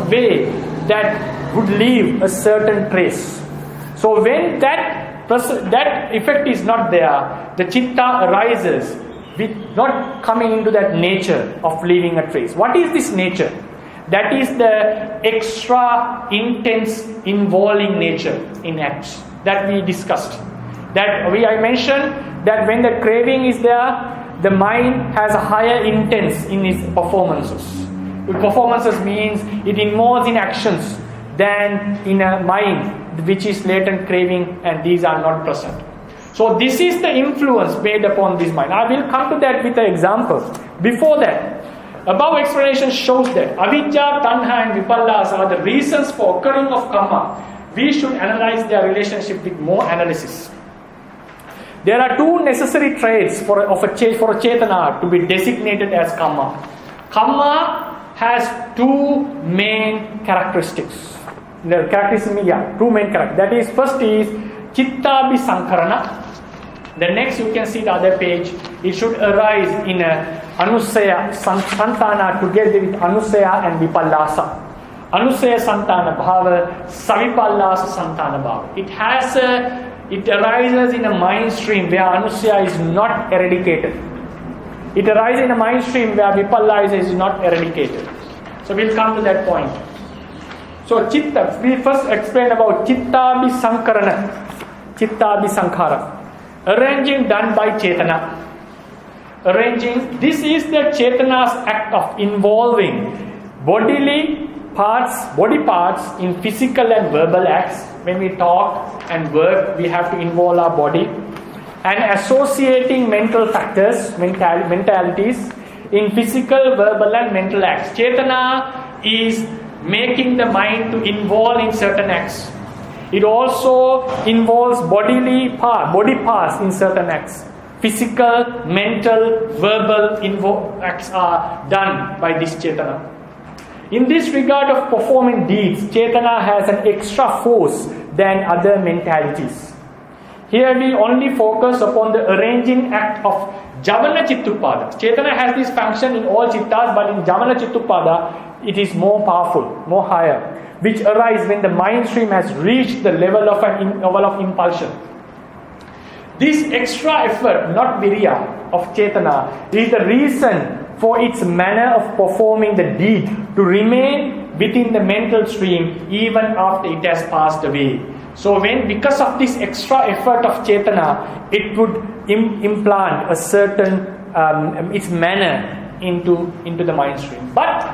way that would leave a certain trace. So when that effect is not there, the chitta arises with not coming into that nature of leaving a trace. What is this nature? That is the extra intense involving nature in acts that we discussed. I mentioned that when the craving is there, the mind has a higher intent in its performances. Performances means it involves in actions than in a mind which is latent craving, and these are not present. So this is the influence made upon this mind. I will come to that with an example. Before that, above explanation shows that Avijjā, Taṇhā and Vipallasa are the reasons for occurring of karma. We should analyze their relationship with more analysis. There are two necessary traits for a Chetana to be designated as karma. Karma has two main characteristics. The characteristics, two main characteristics. That is, first is Chitta Sankarana. The next, you can see the other page, it should arise in a Anusaya Santana together with Anusaya and Vipallasa. Anusaya Santana Bhava, Savipallasa Santana Bhava. It arises in a mind stream where Anusaya is not eradicated. It arises in a mind stream where Vipallasa is not eradicated. So we'll come to that point. So Chitta, we first explain about Chitta Sankarana. Chitta Sankhara. Arranging done by Chetana. Arranging, this is the Chetana's act of involving body parts in physical and verbal acts. When we talk and work, we have to involve our body. And associating mental factors, mentalities in physical, verbal and mental acts. Chetana is making the mind to involve in certain acts. It also involves body parts in certain acts. Physical, mental, verbal acts are done by this Chetana. In this regard of performing deeds, Chetana has an extra force than other mentalities. Here we only focus upon the arranging act of Javana Chittupada. Chetana has this function in all Chittas, but in Javana Chittupada, it is more powerful, more higher, which arise when the mind stream has reached the level of impulsion. This extra effort, not virya, of Chetana is the reason for its manner of performing the deed to remain within the mental stream even after it has passed away. So because of this extra effort of Chetana, it would implant a certain its manner into the mind stream. But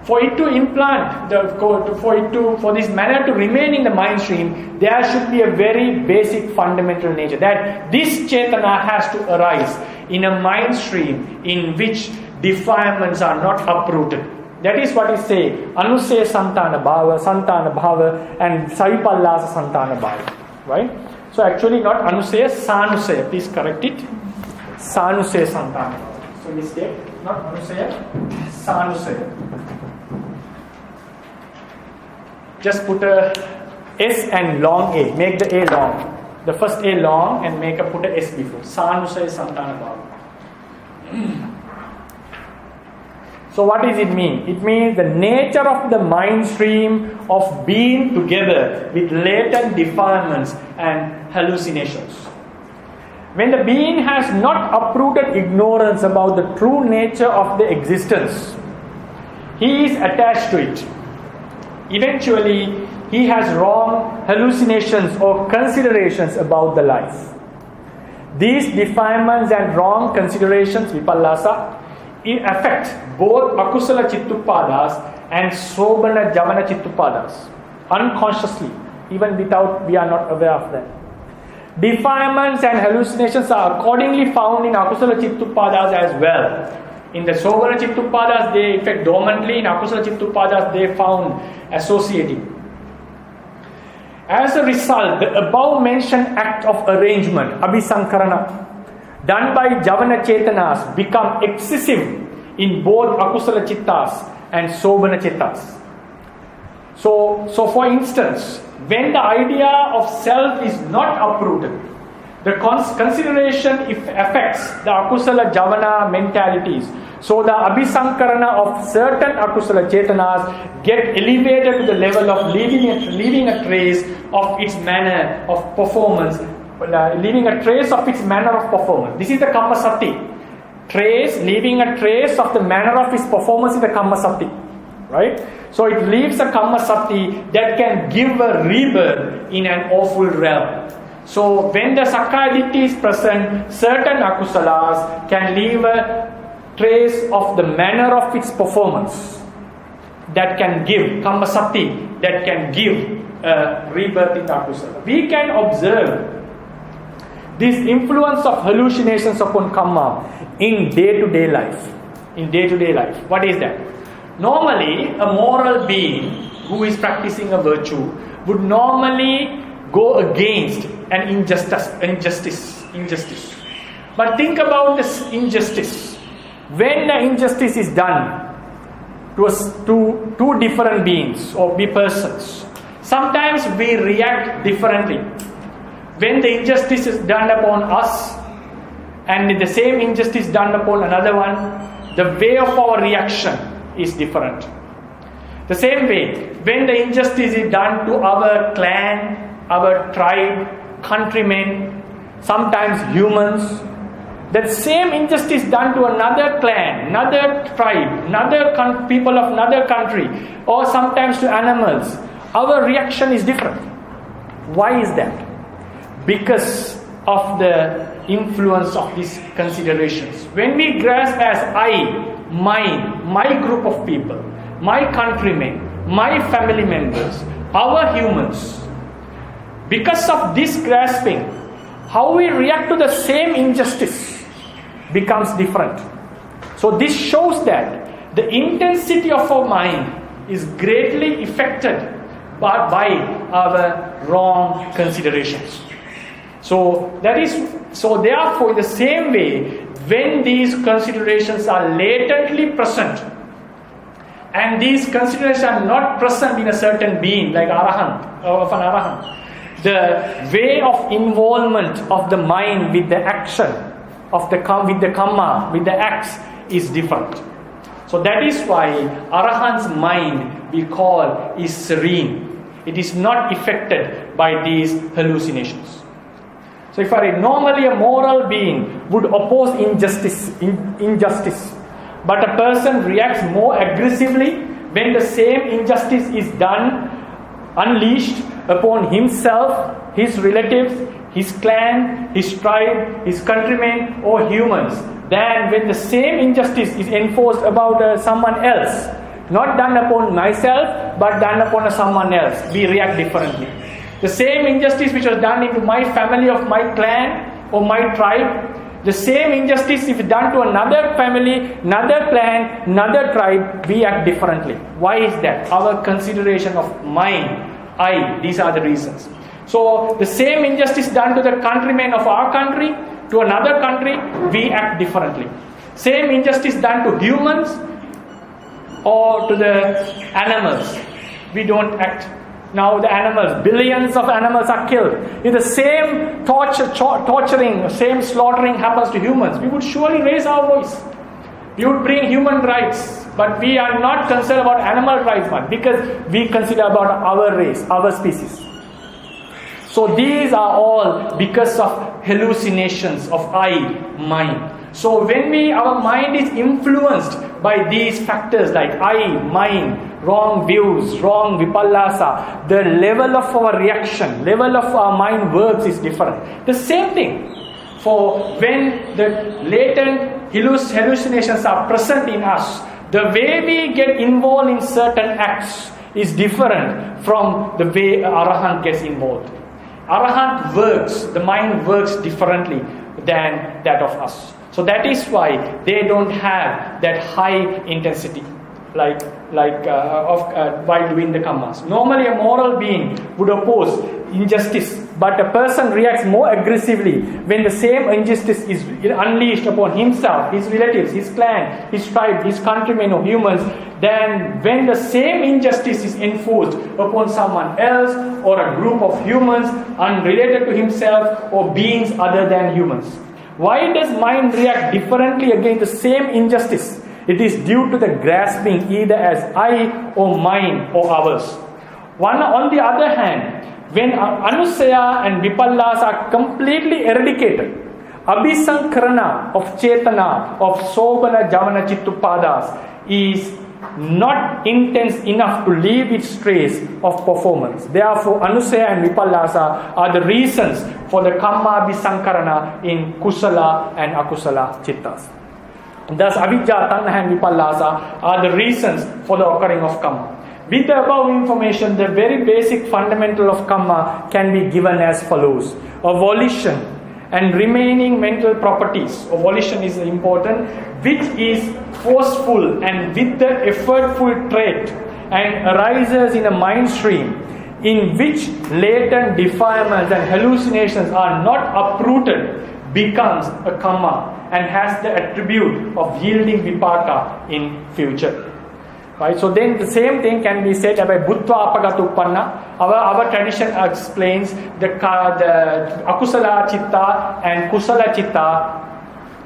for it to implant, for this manner to remain in the mind stream, there should be a very basic fundamental nature, that this Chetana has to arise in a mind stream in which defilements are not uprooted. That is what is say, Anusaya Santana Bhava and Savipallasa Santana Bhava. Right? So actually not Anusaya, Sanusaya. Please correct it. Sanusaya Santana Bhava. So mistake. Not Anusaya, Sanusaya. Just put a S and long A. Make the A long. The first A long and put a S before. Sanusaya Santana Bhava. So what does it mean? It means the nature of the mind stream of being together with latent defilements and hallucinations. When the being has not uprooted ignorance about the true nature of the existence, he is attached to it. Eventually, he has wrong hallucinations or considerations about the life. These defilements and wrong considerations, Vipallasa, affect both Akusala Chittupadas and Sobana Javana Chittupadas unconsciously, even without we are not aware of them. Defilements and hallucinations are accordingly found in Akusala Chittupadas as well. In the Sobana Chittupadas, they affect dormantly. In Akusala Chittupadas, they found associating. As a result, the above mentioned act of arrangement, Abhisankarana, done by Javana Chetanas become excessive in both Akusala Chittas and Sobana Chittas. So for instance, when the idea of self is not uprooted, the consideration affects the Akusala Javana mentalities. So the Abhisankarana of certain Akusala Chetanas get elevated to the level of leaving a trace of its manner of performance. Leaving a trace of its manner of performance. This is the Kamma Sati. Leaving a trace of the manner of its performance is the Kamma Sati. Right? So it leaves a Kamma Sati that can give a rebirth in an awful realm. So when the Sakkāyadiṭṭhi is present, certain akusalas can leave a trace of the manner of its performance that can give kammasati, that can give rebirth in akusala. We can observe this influence of hallucinations upon karma in day-to-day life. In day-to-day life. What is that? Normally, a moral being who is practicing a virtue would normally go against an injustice. But think about this injustice. When the injustice is done to two different beings or persons, sometimes we react differently. When the injustice is done upon us and the same injustice done upon another one, the way of our reaction is different. The same way, when the injustice is done to our clan, our tribe, countrymen, sometimes humans, that same injustice done to another clan, another tribe, another people of another country, or sometimes to animals, our reaction is different. Why is that? Because of the influence of these considerations. When we grasp as I, mine, my group of people, my countrymen, my family members, our humans, because of this grasping, how we react to the same injustice becomes different. So this shows that the intensity of our mind is greatly affected by our wrong considerations. So therefore, in the same way, when these considerations are latently present, and these considerations are not present in a certain being like Arahant, of an Arahant, the way of involvement of the mind with the action with the karma, with the acts is different. So that is why Arahant's mind we call is serene. It is not affected by these hallucinations. So if normally a moral being would oppose injustice, but a person reacts more aggressively when the same injustice is done, unleashed upon himself, his relatives, his clan, his tribe, his countrymen or humans, than when the same injustice is enforced about someone else. Not done upon myself, but done upon someone else. We react differently. The same injustice which was done into my family of my clan or my tribe, the same injustice if done to another family, another clan, another tribe, we act differently. Why is that? Our consideration of mine, I, these are the reasons. So the same injustice done to the countrymen of our country, to another country, we act differently. Same injustice done to humans or to the animals, we don't act. Now the animals, billions of animals are killed. If the same torturing, same slaughtering happens to humans, we would surely raise our voice. We would bring human rights, but we are not concerned about animal rights much because we consider about our race, our species. So these are all because of hallucinations of I, mine. So when our mind is influenced by these factors like I, mine, wrong views, wrong vipallasa, the level of our reaction, level of our mind works is different. The same thing for when the latent hallucinations are present in us, the way we get involved in certain acts is different from the way Arahant gets involved. Arahant works, the mind works differently than that of us. So that is why they don't have that high intensity while doing the karmas. Normally a moral being would oppose injustice, but a person reacts more aggressively when the same injustice is unleashed upon himself, his relatives, his clan, his tribe, his countrymen or humans, than when the same injustice is enforced upon someone else or a group of humans unrelated to himself or beings other than humans. Why does mind react differently against the same injustice? It is due to the grasping either as I or mine or ours. On the other hand, when anusaya and vipallas are completely eradicated, abhisankarana of chetana, of sobana jamana chittupadas is not intense enough to leave its trace of performance. Therefore, Anusaya and Vipallasa are the reasons for the Kamma Abhisankarana in Kusala and Akusala Chittas. Thus, Avijjā, Taṇhā and Vipallasa are the reasons for the occurring of Kamma. With the above information, the very basic fundamental of Kamma can be given as follows. A volition and remaining mental properties. A volition is important, which is forceful and with the effortful trait and arises in a mind stream in which latent defilements and hallucinations are not uprooted, becomes a Kamma and has the attribute of yielding vipaka in future. Right? So then the same thing can be said about Bhuttva Apagata. Our tradition explains the Akusala Chitta and Kusala Chitta,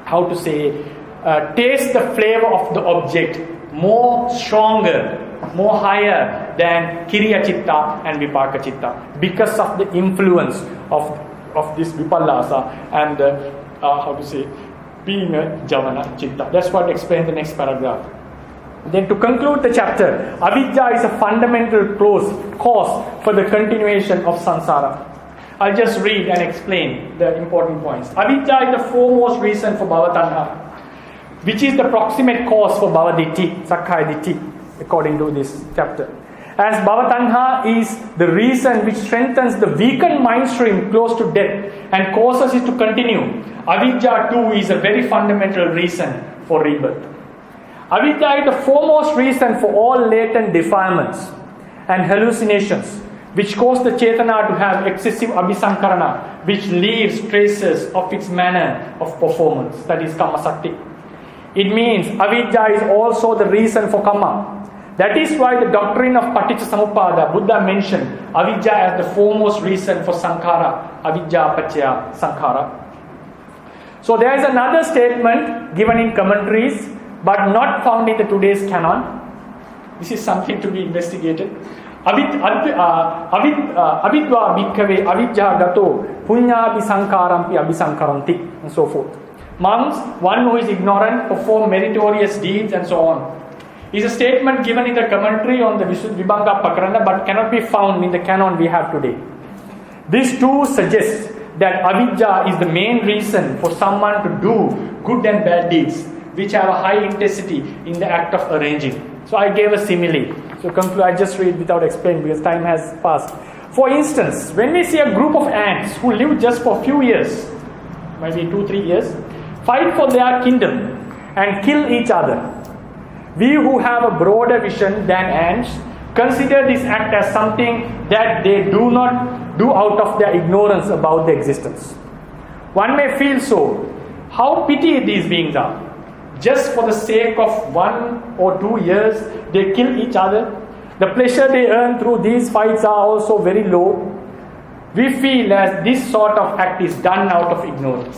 how to say, taste the flavor of the object more stronger, more higher than Kiriya Chitta and Vipaka Chitta because of the influence of this Vipallasa and how to say, being a Javana Chitta. That's what explains the next paragraph. Then to conclude the chapter, Avijjā is a fundamental cause for the continuation of samsara. I'll just read and explain the important points. Avijjā is the foremost reason for Bhava Taṇhā, which is the proximate cause for Bhava Dt, Sakkāyadiṭṭhi, according to this chapter. As Bhava Taṇhā is the reason which strengthens the weakened mind stream close to death and causes it to continue, Avijjā too is a very fundamental reason for rebirth. Avijjā is the foremost reason for all latent defilements and hallucinations which cause the Cetana to have excessive Abhisankarana, which leaves traces of its manner of performance, that is Kammasakti. It means Avijjā is also the reason for Kamma. That is why the doctrine of Paticcasamuppada, Buddha mentioned Avijjā as the foremost reason for Sankhara, Avijjā Paccaya Sankhara. So there is another statement given in commentaries but not found in the today's canon. This is something to be investigated. Avidva bhikkhave avijjā gato puññāpi sankārampi abhisankaranti, and so forth. Monks, one who is ignorant, perform meritorious deeds and so on. Is a statement given in the commentary on the Vibhanga Pakarana but cannot be found in the canon we have today. This too suggests that Avijjā is the main reason for someone to do good and bad deeds, which have a high intensity in the act of arranging. So I gave a simile. So I just read without explaining because time has passed. For instance, when we see a group of ants who live just for a few years, maybe 2-3 years, fight for their kingdom and kill each other, we who have a broader vision than ants consider this act as something that they do not do out of their ignorance about the existence. One may feel so. How pity these beings are. Just for the sake of 1 or 2 years, they kill each other. The pleasure they earn through these fights are also very low. We feel as this sort of act is done out of ignorance.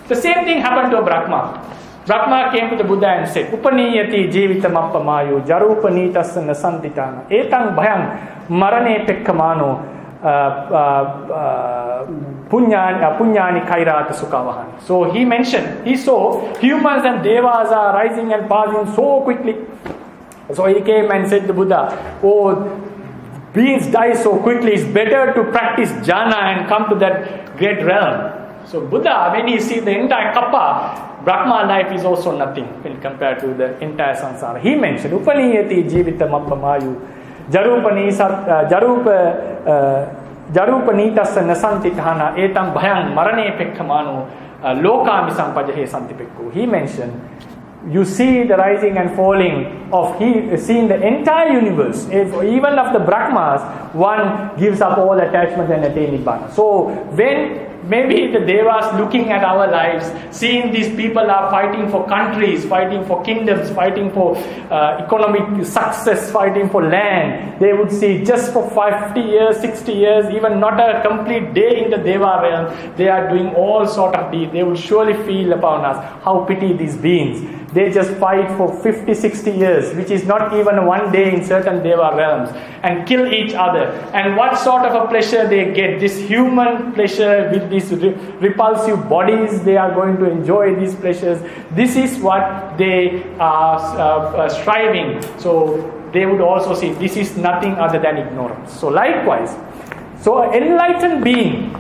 The same thing happened to a Brahma. Brahma came to the Buddha and said, Upaniyati jivitam appamayu jarupanitasana santitana etang bhayam marane pekkamano punyani kairata sukavahan. So he mentioned, he saw humans and devas are rising and passing so quickly. So he came and said to Buddha, oh, beings die so quickly, it's better to practice jhana and come to that great realm. So Buddha, when he sees the entire kappa, Brahma life is also nothing when compared to the entire samsara. He mentioned, Upaniyati jivitam appamayu jarupanitasya nasanti taṇhā etam bhayam marane pekkhamano lokami sampajahe santipekku. He mentioned, you see the rising and falling of seeing the entire universe. If even of the Brahmas, one gives up all attachment and attain Nibbana. So when maybe the devas looking at our lives, seeing these people are fighting for countries, fighting for kingdoms, fighting for economic success, fighting for land, they would see just for 50 years, 60 years, even not a complete day in the deva realm, they are doing all sort of deeds. They would surely feel upon us, how pity these beings. they just fight for 50, 60 years, which is not even one day in certain Deva realms, and kill each other. And what sort of a pleasure they get? This human pleasure with these repulsive bodies, they are going to enjoy these pleasures. This is what they are striving. So they would also say this is nothing other than ignorance. So likewise, so an enlightened being,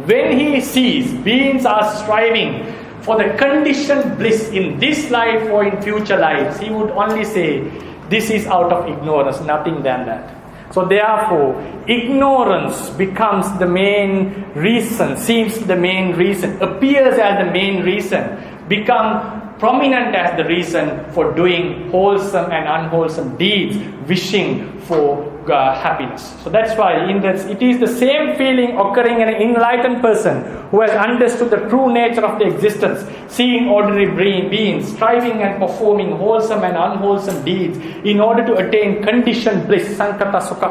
when he sees beings are striving for the conditioned bliss in this life or in future lives, he would only say this is out of ignorance, nothing than that. So therefore, ignorance becomes the main reason, seems the main reason, appears as the main reason, become prominent as the reason for doing wholesome and unwholesome deeds, wishing for happiness. So that's why it is the same feeling occurring in an enlightened person who has understood the true nature of the existence, seeing ordinary beings striving and performing wholesome and unwholesome deeds in order to attain conditioned bliss, sankata sukha.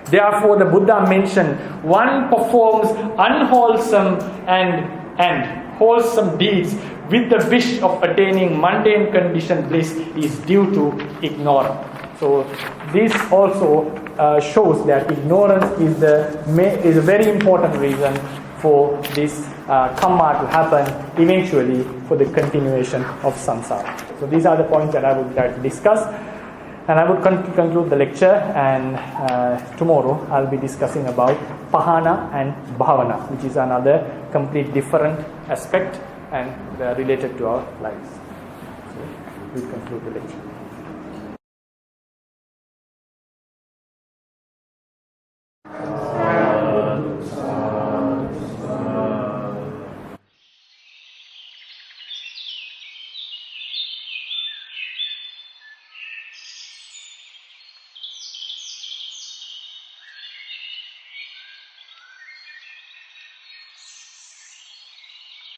Therefore, the Buddha mentioned one performs unwholesome and wholesome deeds with the wish of attaining mundane conditioned bliss is due to ignorance. So this also shows that ignorance is a very important reason for this karma to happen eventually for the continuation of samsara. So these are the points that I would like to discuss. And I would conclude the lecture, and tomorrow I'll be discussing about Pahana and Bhavana, which is another complete different aspect and related to our lives. So we conclude the lecture.